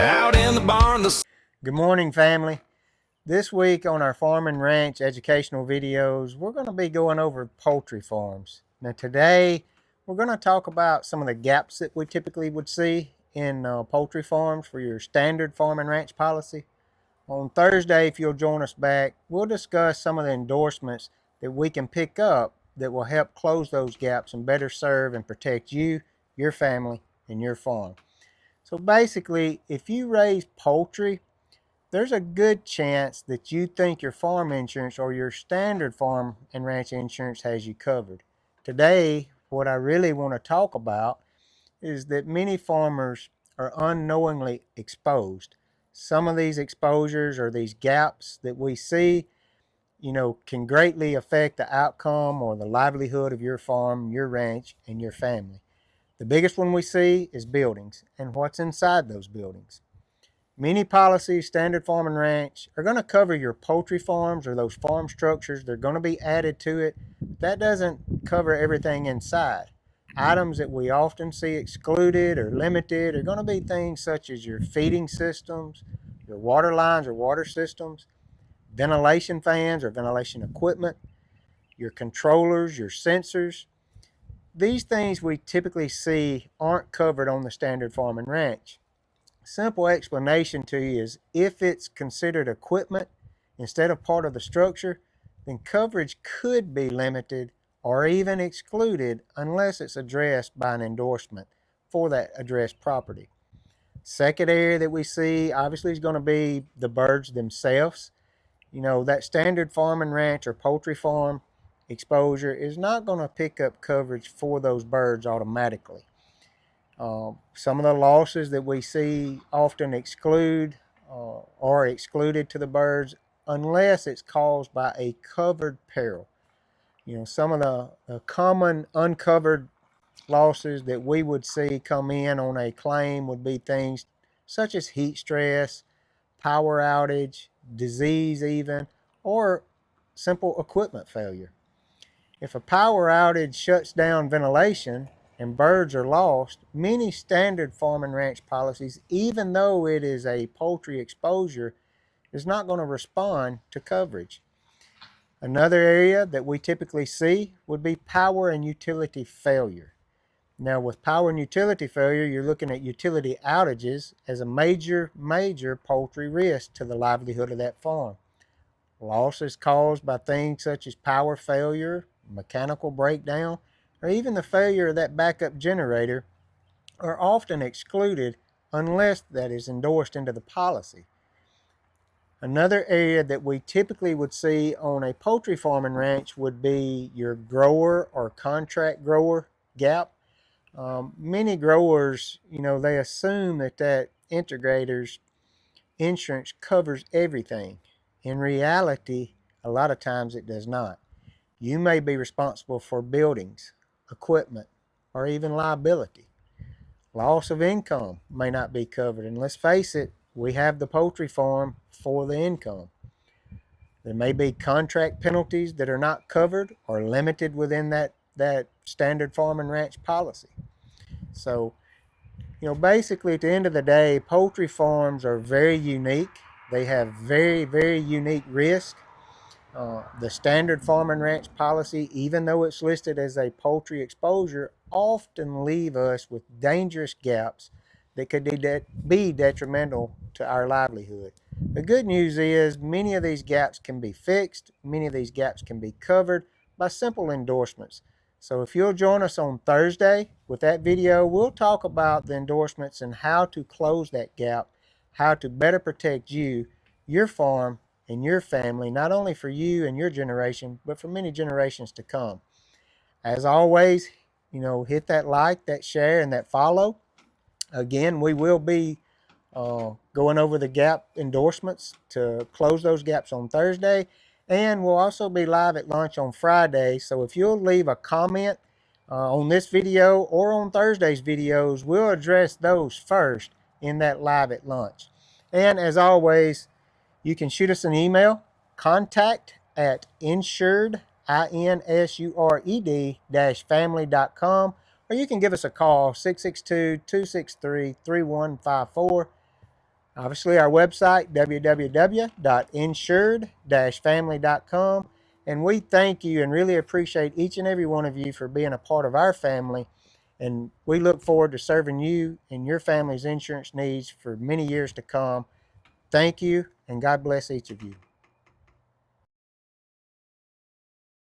out in the barn. Good morning, family. This week on our farm and ranch educational videos, we're going to be going over poultry farms. Now today, we're going to talk about some of the gaps that we typically would see in poultry farms for your standard farm and ranch policy. On Thursday, if you'll join us back, we'll discuss some of the endorsements that we can pick up that will help close those gaps and better serve and protect you, your family, and your farm. So basically, if you raise poultry, there's a good chance that you think your farm insurance or your standard farm and ranch insurance has you covered. Today, what I really want to talk about is that many farmers are unknowingly exposed. Some of these exposures or these gaps that we see, can greatly affect the outcome or the livelihood of your farm, your ranch, and your family. The biggest one we see is buildings and what's inside those buildings. Many policies, standard farm and ranch, are going to cover your poultry farms or those farm structures. They're going to be added to it. That doesn't cover everything inside. Items that we often see excluded or limited are going to be things such as your feeding systems, your water lines or water systems, ventilation fans or ventilation equipment, your controllers, your sensors. These things we typically see aren't covered on the standard farm and ranch. Simple explanation to you is if it's considered equipment instead of part of the structure, then coverage could be limited or even excluded unless it's addressed by an endorsement for that addressed property. Second area that we see obviously is going to be the birds themselves. That standard farm and ranch or poultry farm exposure is not going to pick up coverage for those birds automatically. Some of the losses that we see often exclude or excluded to the birds unless it's caused by a covered peril. Some of the common uncovered losses that we would see come in on a claim would be things such as heat stress, power outage, disease even, or simple equipment failure. If a power outage shuts down ventilation and birds are lost, many standard farm and ranch policies, even though it is a poultry exposure, is not going to respond to coverage. Another area that we typically see would be power and utility failure. Now, with power and utility failure, you're looking at utility outages as a major poultry risk to the livelihood of that farm. Losses caused by things such as power failure, mechanical breakdown, or even the failure of that backup generator are often excluded unless that is endorsed into the policy. Another area that we typically would see on a poultry farm and ranch would be your grower or contract grower gap. Many growers, they assume that integrator's insurance covers everything. In reality, a lot of times it does not. You may be responsible for buildings, equipment, or even liability. Loss of income may not be covered, and let's face it, we have the poultry farm for the income. There may be contract penalties that are not covered or limited within that standard farm and ranch policy. So, basically at the end of the day, poultry farms are very unique. They have very, very unique risk. The standard farm and ranch policy, even though it's listed as a poultry exposure, often leave us with dangerous gaps that could be detrimental to our livelihood. The good news is many of these gaps can be fixed. Many of these gaps can be covered by simple endorsements. So if you'll join us on Thursday with that video, we'll talk about the endorsements and how to close that gap, how to better protect you, your farm, and your family, not only for you and your generation, but for many generations to come. As always, hit that like, that share, and that follow. Again, we will be going over the gap endorsements to close those gaps on Thursday. And we'll also be live at lunch on Friday. So if you'll leave a comment on this video or on Thursday's videos, we'll address those first in that live at lunch. And as always, you can shoot us an email, contact@insured, insured-family.com, or you can give us a call, 662-263-3154. Obviously, our website, www.insured-family.com. And we thank you and really appreciate each and every one of you for being a part of our family. And we look forward to serving you and your family's insurance needs for many years to come. Thank you, and God bless each of you.